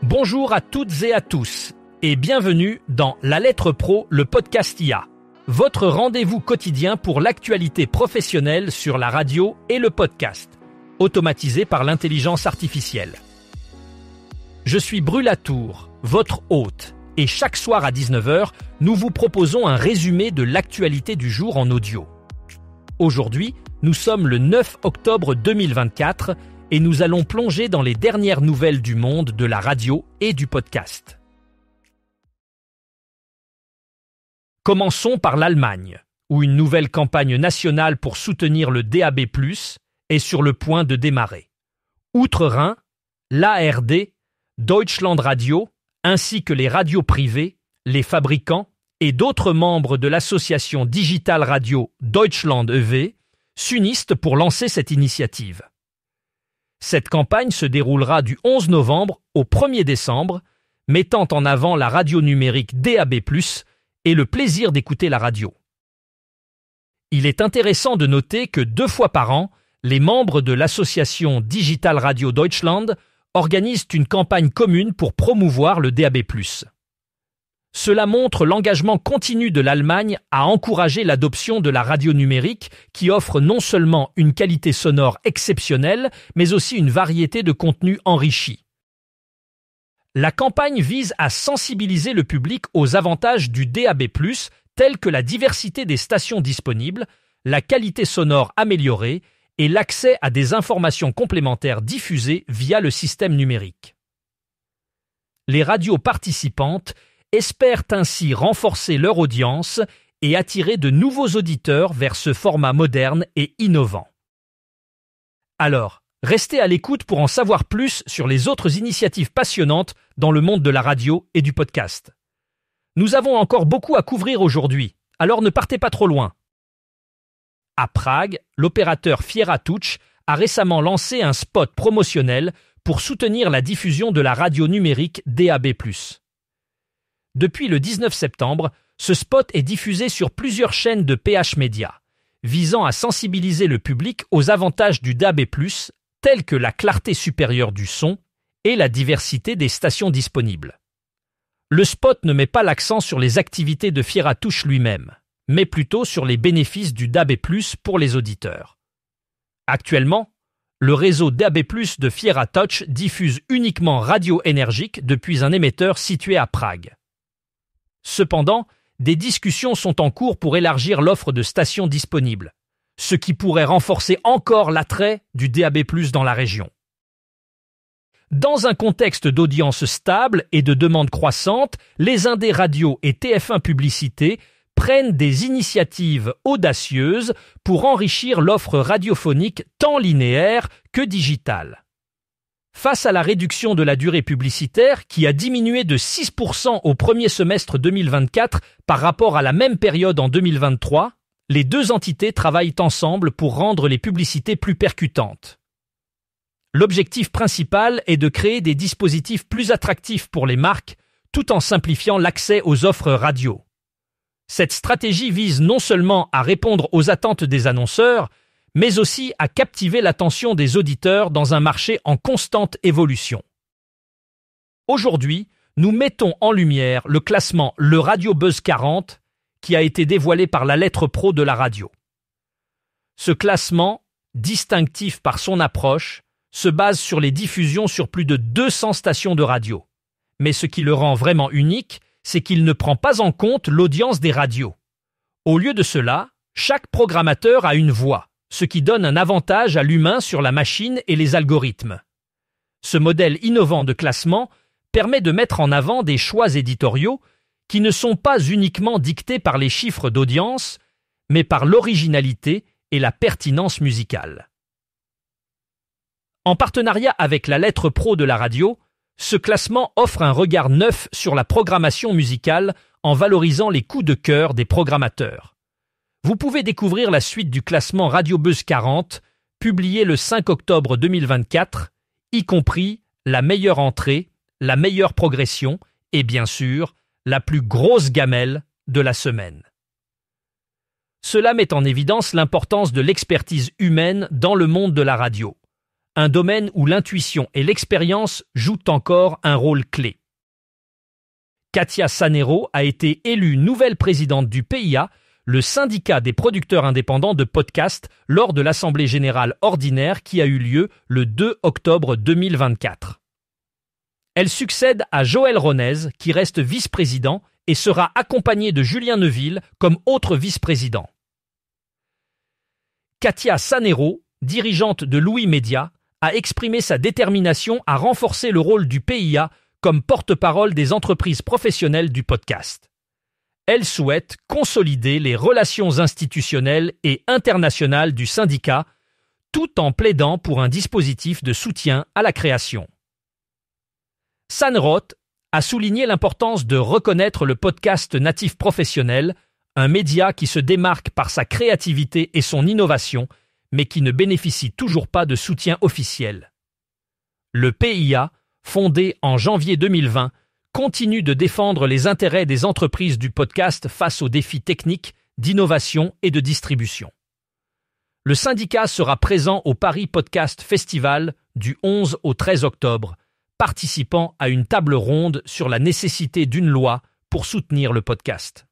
Bonjour à toutes et à tous et bienvenue dans La Lettre Pro, le podcast IA, votre rendez-vous quotidien pour l'actualité professionnelle sur la radio et le podcast, automatisé par l'intelligence artificielle. Je suis Brulatour, votre hôte, et chaque soir à 19h, nous vous proposons un résumé de l'actualité du jour en audio. Aujourd'hui, nous sommes le 9 octobre 2024 et nous allons plonger dans les dernières nouvelles du monde de la radio et du podcast. Commençons par l'Allemagne, où une nouvelle campagne nationale pour soutenir le DAB+, est sur le point de démarrer. Outre-Rhin, l'ARD, Deutschland Radio, ainsi que les radios privées, les fabricants et d'autres membres de l'association Digital Radio Deutschland e.V. s'unissent pour lancer cette initiative. Cette campagne se déroulera du 11 novembre au 1er décembre, mettant en avant la radio numérique DAB+, et le plaisir d'écouter la radio. Il est intéressant de noter que 2 fois par an, les membres de l'association Digital Radio Deutschland organisent une campagne commune pour promouvoir le DAB+. Cela montre l'engagement continu de l'Allemagne à encourager l'adoption de la radio numérique qui offre non seulement une qualité sonore exceptionnelle, mais aussi une variété de contenus enrichis. La campagne vise à sensibiliser le public aux avantages du DAB+, tels que la diversité des stations disponibles, la qualité sonore améliorée et l'accès à des informations complémentaires diffusées via le système numérique. Les radios participantes espèrent ainsi renforcer leur audience et attirer de nouveaux auditeurs vers ce format moderne et innovant. Alors, restez à l'écoute pour en savoir plus sur les autres initiatives passionnantes dans le monde de la radio et du podcast. Nous avons encore beaucoup à couvrir aujourd'hui, alors ne partez pas trop loin. À Prague, l'opérateur Fiera Touch a récemment lancé un spot promotionnel pour soutenir la diffusion de la radio numérique DAB+. Depuis le 19 septembre, ce spot est diffusé sur plusieurs chaînes de PH Media, visant à sensibiliser le public aux avantages du DAB+, tels que la clarté supérieure du son et la diversité des stations disponibles. Le spot ne met pas l'accent sur les activités de Fiera Touch lui-même, mais plutôt sur les bénéfices du DAB+, pour les auditeurs. Actuellement, le réseau DAB+ de Fiera Touch diffuse uniquement radio énergique depuis un émetteur situé à Prague. Cependant, des discussions sont en cours pour élargir l'offre de stations disponibles, ce qui pourrait renforcer encore l'attrait du DAB+ dans la région. Dans un contexte d'audience stable et de demande croissante, les Indés Radio et TF1 Publicité prennent des initiatives audacieuses pour enrichir l'offre radiophonique tant linéaire que digitale. Face à la réduction de la durée publicitaire qui a diminué de 6% au premier semestre 2024 par rapport à la même période en 2023, les deux entités travaillent ensemble pour rendre les publicités plus percutantes. L'objectif principal est de créer des dispositifs plus attractifs pour les marques tout en simplifiant l'accès aux offres radio. Cette stratégie vise non seulement à répondre aux attentes des annonceurs, mais aussi à captiver l'attention des auditeurs dans un marché en constante évolution. Aujourd'hui, nous mettons en lumière le classement Le Radio Buzz 40 qui a été dévoilé par la Lettre Pro de la radio. Ce classement, distinctif par son approche, se base sur les diffusions sur plus de 200 stations de radio. Mais ce qui le rend vraiment unique, c'est qu'il ne prend pas en compte l'audience des radios. Au lieu de cela, chaque programmateur a une voix, ce qui donne un avantage à l'humain sur la machine et les algorithmes. Ce modèle innovant de classement permet de mettre en avant des choix éditoriaux qui ne sont pas uniquement dictés par les chiffres d'audience, mais par l'originalité et la pertinence musicale. En partenariat avec la Lettre Pro de la radio, ce classement offre un regard neuf sur la programmation musicale en valorisant les coups de cœur des programmateurs. Vous pouvez découvrir la suite du classement Radio Buzz 40, publié le 5 octobre 2024, y compris la meilleure entrée, la meilleure progression et bien sûr, la plus grosse gamelle de la semaine. Cela met en évidence l'importance de l'expertise humaine dans le monde de la radio, un domaine où l'intuition et l'expérience jouent encore un rôle clé. Katia Sanero a été élue nouvelle présidente du PIA, le syndicat des producteurs indépendants de podcasts, lors de l'Assemblée générale ordinaire qui a eu lieu le 2 octobre 2024. Elle succède à Joël Ronez, qui reste vice-président et sera accompagné de Julien Neuville comme autre vice-président. Katia Sanero, dirigeante de Louis Média, a exprimé sa détermination à renforcer le rôle du PIA comme porte-parole des entreprises professionnelles du podcast. Elle souhaite consolider les relations institutionnelles et internationales du syndicat, tout en plaidant pour un dispositif de soutien à la création. Sanroth a souligné l'importance de reconnaître le podcast natif professionnel, un média qui se démarque par sa créativité et son innovation, mais qui ne bénéficie toujours pas de soutien officiel. Le PIA, fondé en janvier 2020, continue de défendre les intérêts des entreprises du podcast face aux défis techniques, d'innovation et de distribution. Le syndicat sera présent au Paris Podcast Festival du 11 au 13 octobre, participant à une table ronde sur la nécessité d'une loi pour soutenir le podcast.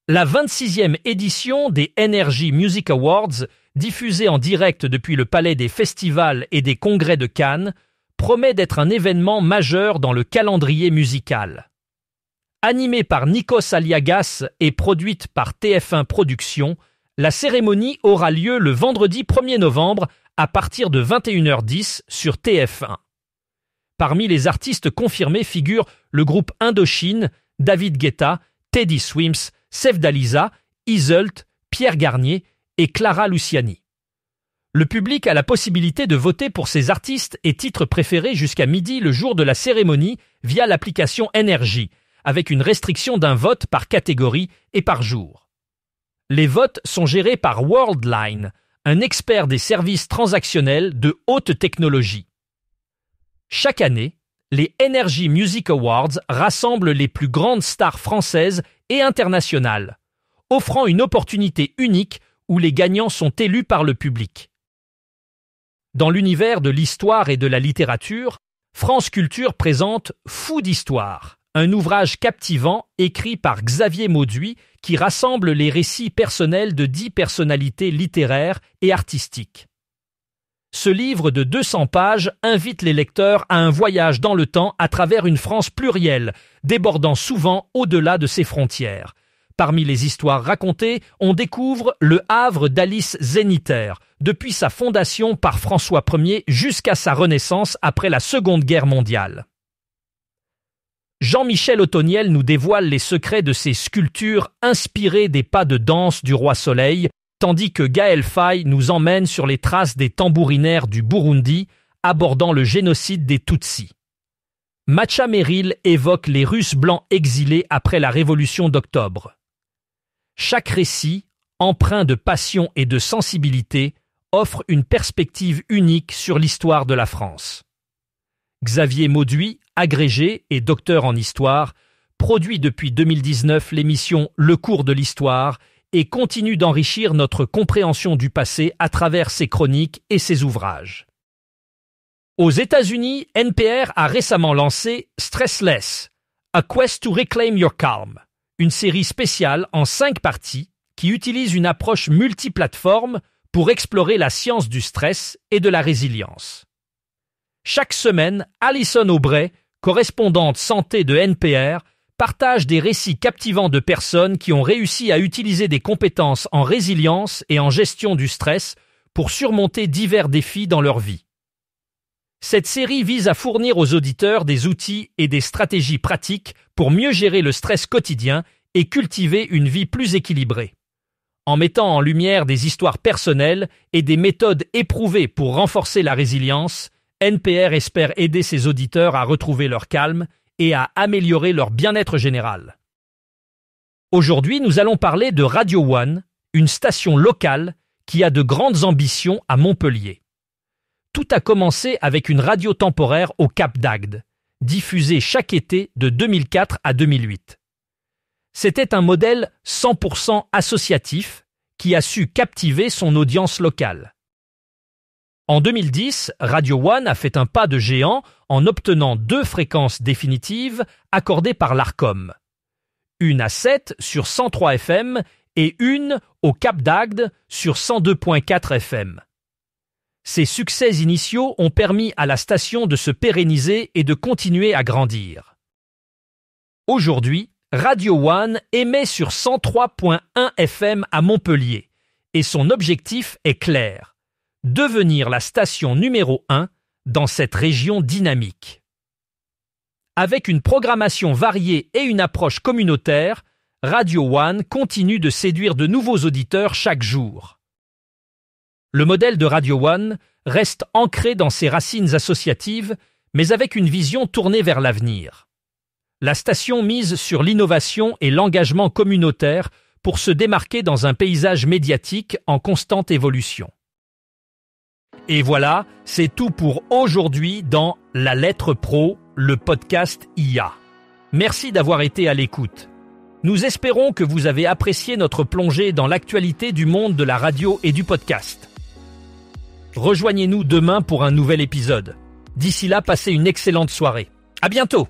La 26e édition des Energy Music Awards, diffusée en direct depuis le Palais des Festivals et des Congrès de Cannes, promet d'être un événement majeur dans le calendrier musical. Animée par Nikos Aliagas et produite par TF1 Productions, la cérémonie aura lieu le vendredi 1er novembre à partir de 21h10 sur TF1. Parmi les artistes confirmés figurent le groupe Indochine, David Guetta, Teddy Swims, Sevdaliza, Iseult, Pierre Garnier et Clara Luciani. Le public a la possibilité de voter pour ses artistes et titres préférés jusqu'à midi le jour de la cérémonie via l'application Energy, avec une restriction d'un vote par catégorie et par jour. Les votes sont gérés par Worldline, un expert des services transactionnels de haute technologie. Chaque année, les Energy Music Awards rassemblent les plus grandes stars françaises et internationales, offrant une opportunité unique où les gagnants sont élus par le public. Dans l'univers de l'histoire et de la littérature, France Culture présente Fou d'histoire, un ouvrage captivant écrit par Xavier Mauduit qui rassemble les récits personnels de 10 personnalités littéraires et artistiques. Ce livre de 200 pages invite les lecteurs à un voyage dans le temps à travers une France plurielle, débordant souvent au-delà de ses frontières. Parmi les histoires racontées, on découvre le havre d'Alice Zénitaire, depuis sa fondation par François Ier jusqu'à sa renaissance après la Seconde Guerre mondiale. Jean-Michel Ottoniel nous dévoile les secrets de ses sculptures inspirées des pas de danse du roi Soleil, tandis que Gaël Faye nous emmène sur les traces des tambourinaires du Burundi, abordant le génocide des Tutsis. Macha Merrill évoque les Russes blancs exilés après la Révolution d'Octobre. Chaque récit, empreint de passion et de sensibilité, offre une perspective unique sur l'histoire de la France. Xavier Mauduit, agrégé et docteur en histoire, produit depuis 2019 l'émission Le cours de l'histoire et continue d'enrichir notre compréhension du passé à travers ses chroniques et ses ouvrages. Aux États-Unis, NPR a récemment lancé Stressless, A Quest to Reclaim Your Calm, une série spéciale en 5 parties qui utilise une approche multiplateforme pour explorer la science du stress et de la résilience. Chaque semaine, Alison Aubray, correspondante santé de NPR, partage des récits captivants de personnes qui ont réussi à utiliser des compétences en résilience et en gestion du stress pour surmonter divers défis dans leur vie. Cette série vise à fournir aux auditeurs des outils et des stratégies pratiques pour mieux gérer le stress quotidien et cultiver une vie plus équilibrée. En mettant en lumière des histoires personnelles et des méthodes éprouvées pour renforcer la résilience, NPR espère aider ses auditeurs à retrouver leur calme et à améliorer leur bien-être général. Aujourd'hui, nous allons parler de Radio One, une station locale qui a de grandes ambitions à Montpellier. Tout a commencé avec une radio temporaire au Cap d'Agde, diffusée chaque été de 2004 à 2008. C'était un modèle 100% associatif qui a su captiver son audience locale. En 2010, Radio One a fait un pas de géant en obtenant 2 fréquences définitives accordées par l'Arcom. Une à 7 sur 103 FM et une au Cap d'Agde sur 102.4 FM. Ces succès initiaux ont permis à la station de se pérenniser et de continuer à grandir. Aujourd'hui, Radio One émet sur 103.1 FM à Montpellier et son objectif est clair: devenir la station numéro 1 dans cette région dynamique. Avec une programmation variée et une approche communautaire, Radio One continue de séduire de nouveaux auditeurs chaque jour. Le modèle de Radio One reste ancré dans ses racines associatives, mais avec une vision tournée vers l'avenir. La station mise sur l'innovation et l'engagement communautaire pour se démarquer dans un paysage médiatique en constante évolution. Et voilà, c'est tout pour aujourd'hui dans La Lettre Pro, le podcast IA. Merci d'avoir été à l'écoute. Nous espérons que vous avez apprécié notre plongée dans l'actualité du monde de la radio et du podcast. Rejoignez-nous demain pour un nouvel épisode. D'ici là, passez une excellente soirée. À bientôt!